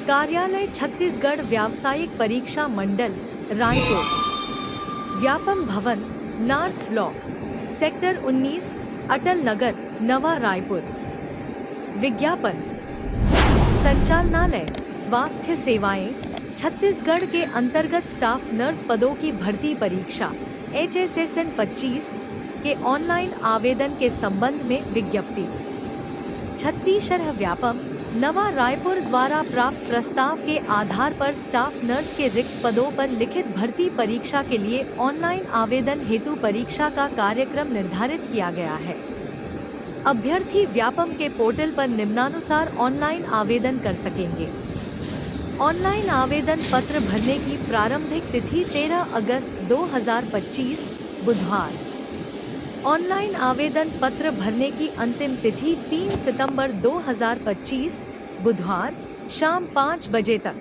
कार्यालय छत्तीसगढ़ व्यावसायिक परीक्षा मंडल रायपुर। व्यापम भवन, north block, sector 19, Atal Nagar, नवा रायपुर। विज्ञापन। संचालनालय स्वास्थ्य सेवाएं छत्तीसगढ़ के अंतर्गत स्टाफ नर्स पदों की भर्ती परीक्षा HSSN 25 के ऑनलाइन आवेदन के संबंध में विज्ञप्ति। छत्तीसगढ़ व्यापम नवा रायपुर द्वारा प्राप्त प्रस्ताव के आधार पर स्टाफ नर्स के रिक्त पदों पर लिखित भर्ती परीक्षा के लिए ऑनलाइन आवेदन हेतु परीक्षा का कार्यक्रम निर्धारित किया गया है। अभ्यर्थी व्यापम के पोर्टल पर निम्नानुसार ऑनलाइन आवेदन कर सकेंगे। ऑनलाइन आवेदन पत्र भरने की प्रारंभिक तिथि 13 अगस्त 2025 बुधवार। ऑनलाइन आवेदन पत्र भरने की अंतिम तिथि 3 सितंबर 2025 बुधवार शाम 5 बजे तक।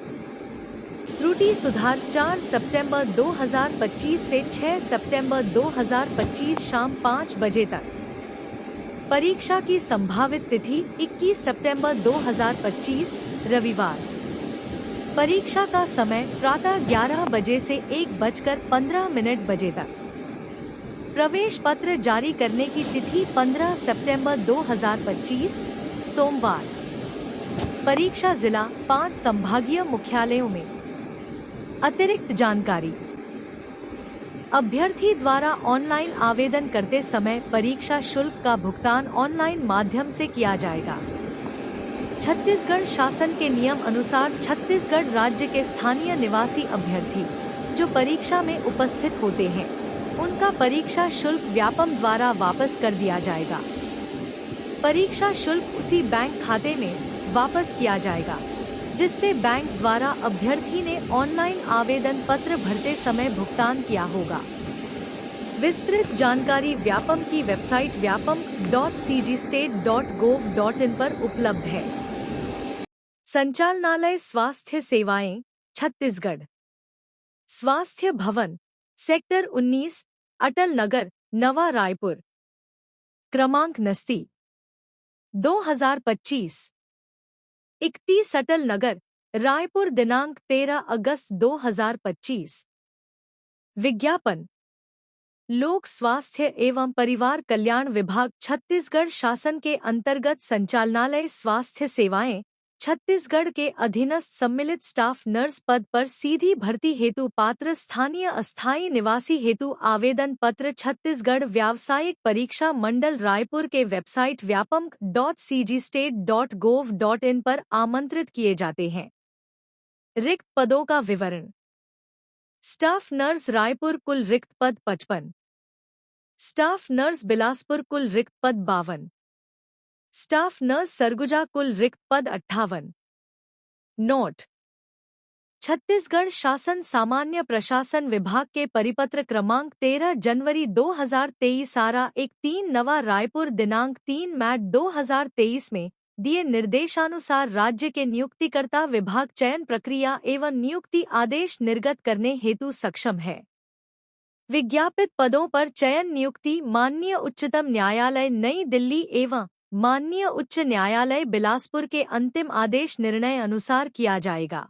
त्रुटि सुधार 4 सितंबर 2025 से 6 सितंबर 2025 शाम 5 बजे तक। परीक्षा की संभावित तिथि 21 सितंबर 2025 रविवार। परीक्षा का समय प्रातः 11 बजे से 1:15 बजे तक। प्रवेश पत्र जारी करने की तिथि 15 सितंबर 2025 सोमवार। परीक्षा जिला 5 संभागीय मुख्यालयों में। अतिरिक्त जानकारी। अभ्यर्थी द्वारा ऑनलाइन आवेदन करते समय परीक्षा शुल्क का भुगतान ऑनलाइन माध्यम से किया जाएगा। छत्तीसगढ़ शासन के नियम अनुसार छत्तीसगढ़ राज्य के स्थानीय निवासी अभ्यर्थी जो परीक्षा में उपस्थित होते हैं उनका परीक्षा शुल्क व्यापम द्वारा वापस कर दिया जाएगा। परीक्षा शुल्क उसी बैंक खाते में वापस किया जाएगा जिससे बैंक द्वारा अभ्यर्थी ने ऑनलाइन आवेदन पत्र भरते समय भुगतान किया होगा। विस्तृत जानकारी व्यापम की वेबसाइट vyapam.cgstate.gov.in पर उपलब्ध है। संचालनालय स्वास्थ्य सेवाएं छत्तीसगढ़। स्वास्थ्य भवन, सेक्टर 19, अटल नगर, नवा रायपुर। क्रमांक नस्ती 2025 31 अटल नगर, रायपुर दिनांक 13 अगस्त 2025। विज्ञापन। लोक स्वास्थ्य एवं परिवार कल्याण विभाग छत्तीसगढ़ शासन के अंतर्गत संचालनालय स्वास्थ्य सेवाएं छत्तीसगढ़ के अधीनस्थ सम्मिलित स्टाफ नर्स पद पर सीधी भर्ती हेतु पात्र स्थानीय अस्थायी निवासी हेतु आवेदन पत्र छत्तीसगढ़ व्यावसायिक परीक्षा मंडल रायपुर के वेबसाइट vyapam.cgstate.gov.in पर आमंत्रित किए जाते हैं। रिक्त पदों का विवरण। स्टाफ नर्स रायपुर कुल रिक्त पद 55। स्टाफ नर्स बिलासपुर कुल रिक्त पद 52। स्टाफ नर्स सरगुजा कुल रिक्त पद 58। नोट। छत्तीसगढ़ शासन सामान्य प्रशासन विभाग के परिपत्र क्रमांक 13 जनवरी 2023 आरा 13 नवा रायपुर दिनांक 3 मार्च 2023 में दिए निर्देशानुसार राज्य के नियुक्तिकर्ता विभाग चयन प्रक्रिया एवं नियुक्ति आदेश निर्गत करने हेतु सक्षम है। विज्ञापित पदों पर चयन नियुक्ति माननीय उच्चतम न्यायालय नई दिल्ली एवं माननीय उच्च न्यायालय बिलासपुर के अंतिम आदेश निर्णय अनुसार किया जाएगा।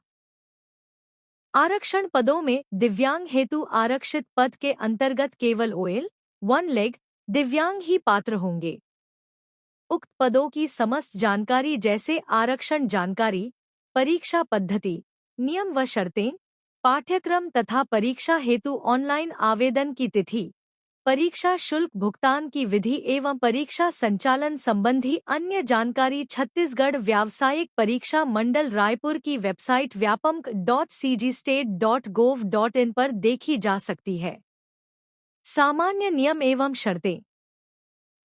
आरक्षण पदों में दिव्यांग हेतु आरक्षित पद के अंतर्गत केवल OL 1 लेग दिव्यांग ही पात्र होंगे। उक्त पदों की समस्त जानकारी जैसे आरक्षण जानकारी, परीक्षा पद्धति, नियम व शर्तें, पाठ्यक्रम तथा परीक्षा हेतु ऑनलाइन आवेदन की तिथि, परीक्षा शुल्क भुगतान की विधि एवं परीक्षा संचालन संबंधी अन्य जानकारी छत्तीसगढ़ व्यावसायिक परीक्षा मंडल रायपुर की वेबसाइट vyapam.cgstate.gov.in पर देखी जा सकती है। सामान्य नियम एवं शर्तें।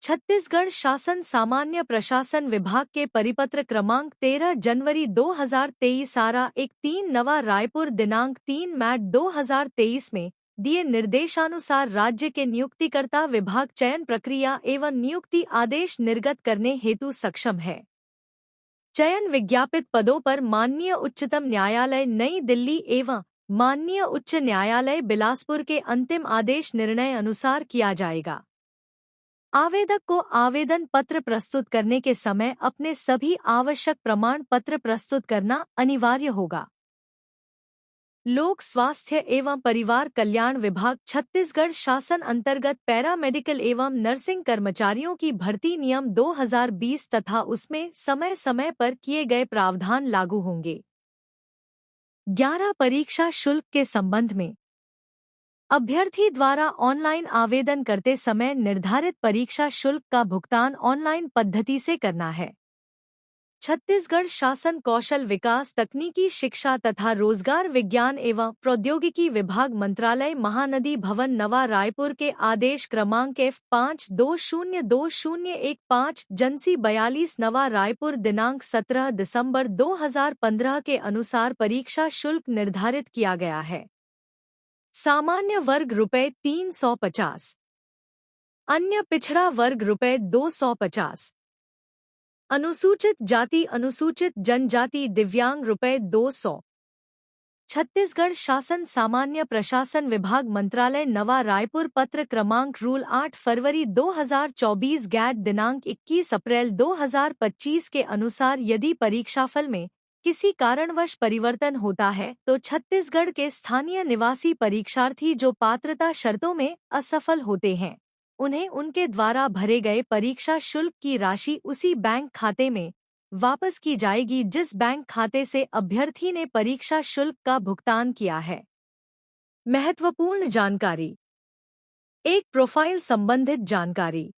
छत्तीसगढ़ शासन सामान्य प्रशासन विभाग के परिपत्र क्रमांक 13 जनवरी 2023 आरा 13 नवा रायपुर दिनांक 3 मार्च 2023 में दिए निर्देशानुसार राज्य के नियुक्तिकर्ता विभाग चयन प्रक्रिया एवं नियुक्ति आदेश निर्गत करने हेतु सक्षम है। चयन विज्ञापित पदों पर माननीय उच्चतम न्यायालय नई दिल्ली एवं माननीय उच्च न्यायालय बिलासपुर के अंतिम आदेश निर्णय अनुसार किया जाएगा। आवेदक को आवेदन पत्र प्रस्तुत करने के समय अपने सभी आवश्यक प्रमाण पत्र प्रस्तुत करना अनिवार्य होगा। लोक स्वास्थ्य एवं परिवार कल्याण विभाग छत्तीसगढ़ शासन अंतर्गत पैरामेडिकल एवं नर्सिंग कर्मचारियों की भर्ती नियम 2020 तथा उसमें समय समय पर किए गए प्रावधान लागू होंगे। 11 परीक्षा शुल्क के संबंध में अभ्यर्थी द्वारा ऑनलाइन आवेदन करते समय निर्धारित परीक्षा शुल्क का भुगतान ऑनलाइन पद्धति से करना है। छत्तीसगढ़ शासन कौशल विकास तकनीकी शिक्षा तथा रोजगार विज्ञान एवं प्रौद्योगिकी विभाग मंत्रालय महानदी भवन नवा रायपुर के आदेश क्रमांक F52020115 जनसी 42 नवा रायपुर दिनांक 17 दिसंबर 2015 के अनुसार परीक्षा शुल्क निर्धारित किया गया है। सामान्य वर्ग ₹350, अन्य पिछड़ा वर्ग ₹250, अनुसूचित जाति अनुसूचित जनजाति दिव्यांग ₹200। छत्तीसगढ़ शासन सामान्य प्रशासन विभाग मंत्रालय नवा रायपुर पत्र क्रमांक रूल 8 फरवरी 2024 गैट दिनांक 21 अप्रैल 2025 के अनुसार यदि परीक्षाफल में किसी कारणवश परिवर्तन होता है तो छत्तीसगढ़ के स्थानीय निवासी परीक्षार्थी जो पात्रता शर्तों में असफल होते हैं उन्हें उनके द्वारा भरे गए परीक्षा शुल्क की राशि उसी बैंक खाते में वापस की जाएगी जिस बैंक खाते से अभ्यर्थी ने परीक्षा शुल्क का भुगतान किया है। महत्वपूर्ण जानकारी। एक प्रोफाइल संबंधित जानकारी।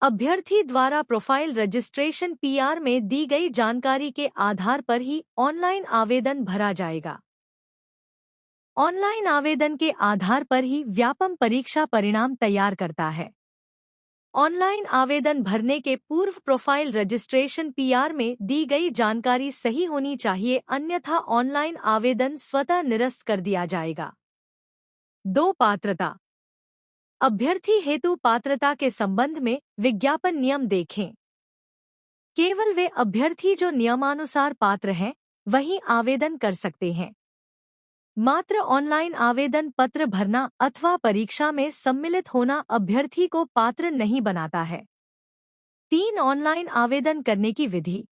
अभ्यर्थी द्वारा प्रोफाइल रजिस्ट्रेशन पीआर में दी गई जानकारी के आधार पर ही ऑनलाइन आवेदन भरा जाएगा। ऑनलाइन आवेदन के आधार पर ही व्यापम परीक्षा परिणाम तैयार करता है। ऑनलाइन आवेदन भरने के पूर्व प्रोफाइल रजिस्ट्रेशन पीआर में दी गई जानकारी सही होनी चाहिए, अन्यथा ऑनलाइन आवेदन स्वतः निरस्त कर दिया जाएगा। 2 पात्रता। अभ्यर्थी हेतु पात्रता के संबंध में विज्ञापन नियम देखें। केवल वे अभ्यर्थी जो नियमानुसार पात्र हैं वही आवेदन कर सकते हैं। मात्र ऑनलाइन आवेदन पत्र भरना अथवा परीक्षा में सम्मिलित होना अभ्यर्थी को पात्र नहीं बनाता है। 3 ऑनलाइन आवेदन करने की विधि।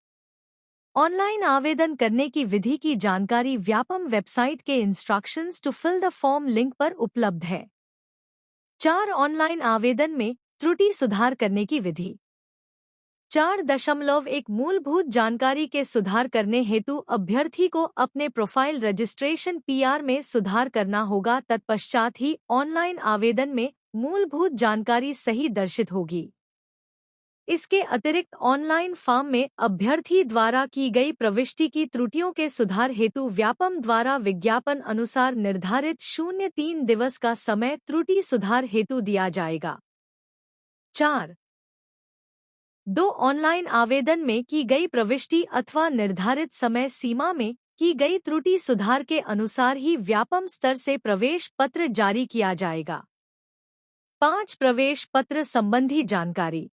ऑनलाइन आवेदन करने की विधि की जानकारी व्यापम वेबसाइट के instructions to fill the form link पर उपलब्ध है। 4 ऑनलाइन आवेदन में त्रुटि सुधार करने की विधि। 4.1 मूलभूत जानकारी के सुधार करने हेतु अभ्यर्थी को अपने प्रोफाइल रजिस्ट्रेशन पीआर में सुधार करना होगा। तत्पश्चात ही ऑनलाइन आवेदन में मूलभूत जानकारी सही दर्शित होगी। इसके अतिरिक्त ऑनलाइन फॉर्म में अभ्यर्थी द्वारा की गई प्रविष्टि की त्रुटियों के सुधार हेतु व्यापम द्वारा विज्ञापन अनुसार निर्धारित 03 दिवस का समय त्रुटि सुधार हेतु दिया जाएगा। 4. 2 ऑनलाइन आवेदन में की गई प्रविष्टि अथवा निर्धारित समय सीमा में की गई त्रुटि सुधार के अनुसार ही व्यापम स्तर से प्रवेश पत्र जारी किया जाएगा। 5 प्रवेश पत्र संबंधी जानकारी।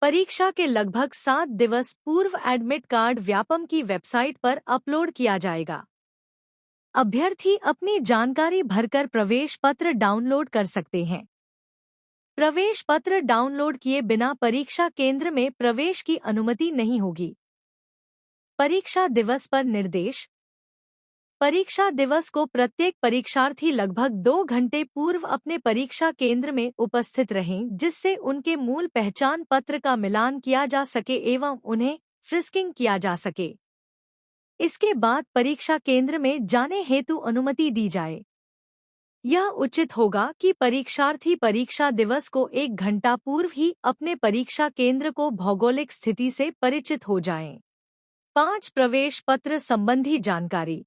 परीक्षा के लगभग 7 दिवस पूर्व एडमिट कार्ड व्यापम की वेबसाइट पर अपलोड किया जाएगा। अभ्यर्थी अपनी जानकारी भरकर प्रवेश पत्र डाउनलोड कर सकते हैं। प्रवेश पत्र डाउनलोड किए बिना परीक्षा केंद्र में प्रवेश की अनुमति नहीं होगी। परीक्षा दिवस पर निर्देश। परीक्षा दिवस को प्रत्येक परीक्षार्थी लगभग 2 घंटे पूर्व अपने परीक्षा केंद्र में उपस्थित रहें, जिससे उनके मूल पहचान पत्र का मिलान किया जा सके एवं उन्हें फ्रिस्किंग किया जा सके। इसके बाद परीक्षा केंद्र में जाने हेतु अनुमति दी जाए। यह उचित होगा कि परीक्षार्थी परीक्षा दिवस को 1 घंटा पूर्व ही अपने परीक्षा केंद्र को भौगोलिक स्थिति से परिचित हो जाएं। 5 प्रवेश पत्र संबंधी जानकारी।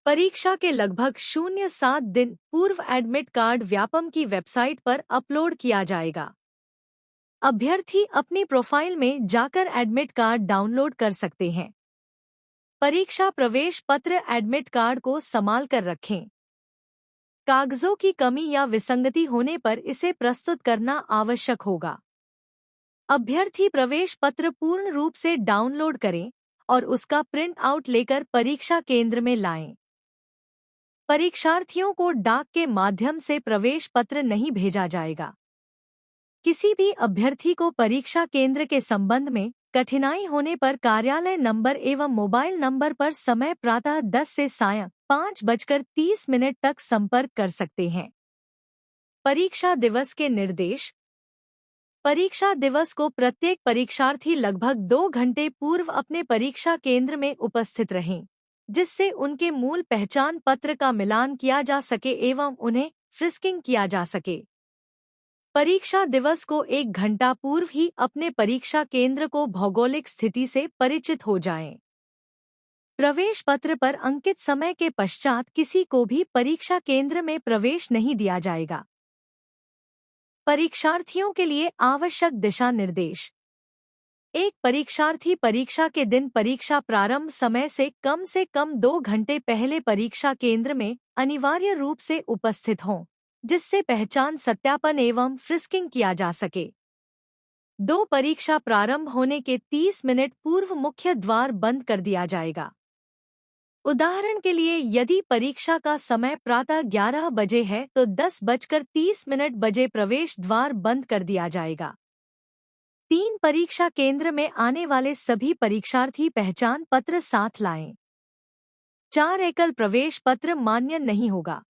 परीक्षा के लगभग 07 दिन पूर्व एडमिट कार्ड व्यापम की वेबसाइट पर अपलोड किया जाएगा। अभ्यर्थी अपनी प्रोफाइल में जाकर एडमिट कार्ड डाउनलोड कर सकते हैं। परीक्षा प्रवेश पत्र एडमिट कार्ड को संभाल कर रखें। कागजों की कमी या विसंगति होने पर इसे प्रस्तुत करना आवश्यक होगा। अभ्यर्थी प्रवेश पत्र पूर्ण रूप से डाउनलोड करें और उसका प्रिंट आउट लेकर परीक्षा केंद्र में लाएं। परीक्षार्थियों को डाक के माध्यम से प्रवेश पत्र नहीं भेजा जाएगा। किसी भी अभ्यर्थी को परीक्षा केंद्र के संबंध में कठिनाई होने पर कार्यालय नंबर एवं मोबाइल नंबर पर समय प्रातः 10 से सायं 5:30 तक संपर्क कर सकते हैं। परीक्षा दिवस के निर्देश। परीक्षा दिवस को प्रत्येक परीक्षार्थी लगभग 2 घंटे पूर्व अपने परीक्षा केंद्र में उपस्थित रहें, जिससे उनके मूल पहचान पत्र का मिलान किया जा सके एवं उन्हें फ्रिस्किंग किया जा सके। परीक्षा दिवस को 1 घंटा पूर्व ही अपने परीक्षा केंद्र को भौगोलिक स्थिति से परिचित हो जाएं। प्रवेश पत्र पर अंकित समय के पश्चात किसी को भी परीक्षा केंद्र में प्रवेश नहीं दिया जाएगा। परीक्षार्थियों के लिए आवश्यक दिशा निर्देश। एक परीक्षार्थी परीक्षा के दिन परीक्षा प्रारंभ समय से कम 2 घंटे पहले परीक्षा केंद्र में अनिवार्य रूप से उपस्थित हों, जिससे पहचान सत्यापन एवं फ्रिस्किंग किया जा सके। 2 परीक्षा प्रारंभ होने के 30 मिनट पूर्व मुख्य द्वार बंद कर दिया जाएगा। उदाहरण के लिए यदि परीक्षा का समय प्रातः 11 बजे है तो 10:30 बजे प्रवेश द्वार बंद कर दिया जाएगा। 3 परीक्षा केंद्र में आने वाले सभी परीक्षार्थी पहचान पत्र साथ लाएं। 4 एकल प्रवेश पत्र मान्य नहीं होगा।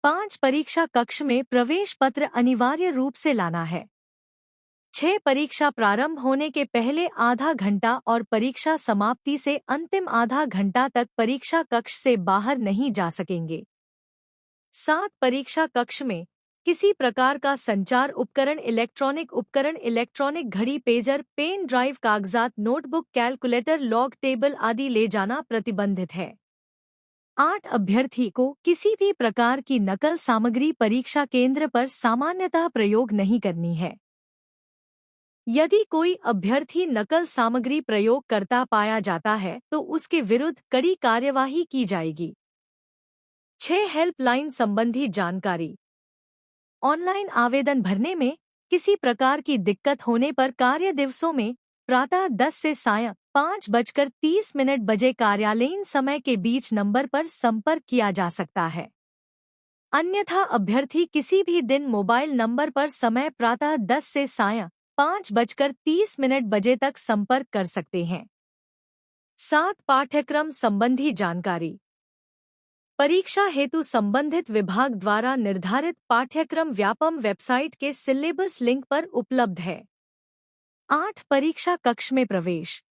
5 परीक्षा कक्ष में प्रवेश पत्र अनिवार्य रूप से लाना है। 6 परीक्षा प्रारंभ होने के पहले आधा घंटा और परीक्षा समाप्ति से अंतिम आधा घंटा तक परीक्षा कक्ष से बाहर नहीं जा सकेंगे। 7 परीक्षा कक्ष में किसी प्रकार का संचार उपकरण, इलेक्ट्रॉनिक घड़ी, पेजर, पेन ड्राइव, कागजात, नोटबुक, कैलकुलेटर, लॉग टेबल आदि ले जाना प्रतिबंधित है। 8 अभ्यर्थी को किसी भी प्रकार की नकल सामग्री परीक्षा केंद्र पर सामान्यतः प्रयोग नहीं करनी है। यदि कोई अभ्यर्थी नकल सामग्री प्रयोग करता पाया जाता है तो उसके विरुद्ध कड़ी कार्यवाही की जाएगी। 6 हेल्पलाइन संबंधी जानकारी। ऑनलाइन आवेदन भरने में किसी प्रकार की दिक्कत होने पर कार्य दिवसों में प्रातः 10 से सायं 5:30 बजे कार्यालयीन समय के बीच नंबर पर संपर्क किया जा सकता है। अन्यथा अभ्यर्थी किसी भी दिन मोबाइल नंबर पर समय प्रातः 10 से सायं 5:30 बजे तक संपर्क कर सकते हैं। 7 पाठ्यक्रम संबंधी जानकारी। परीक्षा हेतु संबंधित विभाग द्वारा निर्धारित पाठ्यक्रम व्यापम वेबसाइट के सिलेबस लिंक पर उपलब्ध है। 8 परीक्षा कक्ष में प्रवेश।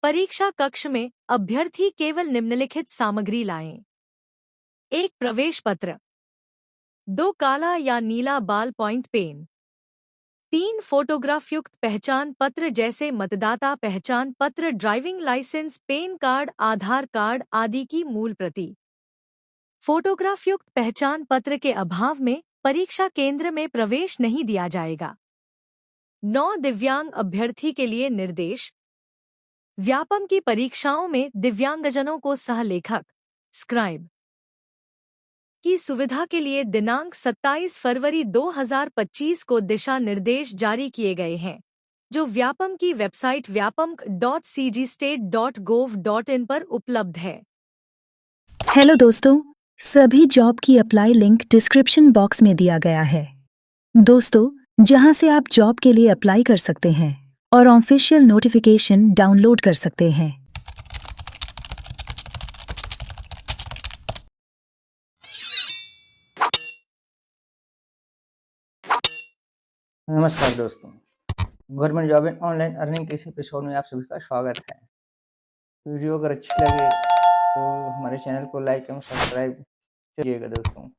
परीक्षा कक्ष में अभ्यर्थी केवल निम्नलिखित सामग्री लाएं। 1 प्रवेश पत्र, 2 काला या नीला बॉल पॉइंट पेन, 3 फोटोग्राफ युक्त पहचान पत्र जैसे मतदाता पहचान पत्र, ड्राइविंग लाइसेंस, पैन कार्ड, आधार कार्ड आदि की मूल प्रति। फोटोग्राफ युक्त पहचान पत्र के अभाव में परीक्षा केंद्र में प्रवेश नहीं दिया जाएगा। 9 दिव्यांग अभ्यर्थी के लिए निर्देश। व्यापम की परीक्षाओं में दिव्यांगजनों को सहलेखक स्क्राइब की सुविधा के लिए दिनांक 27 फरवरी 2025 को दिशा निर्देश जारी किए गए हैं, जो व्यापम की वेबसाइट vyapam.cgstate.gov.in पर उपलब्ध है। हेलो दोस्तों, सभी जॉब की अप्लाई लिंक डिस्क्रिप्शन बॉक्स में दिया गया है दोस्तों, जहां से आप जॉब के लिए अप्लाई कर सकते हैं और ऑफिशियल नोटिफिकेशन डाउनलोड कर सकते हैं। नमस्कार दोस्तों, government job and online earning के इस एपिसोड में आप सभी का स्वागत है। वीडियो अगर अच्छी लगे तो हमारे चैनल को लाइक एवं सब्सक्राइब कीजिएगा दोस्तों।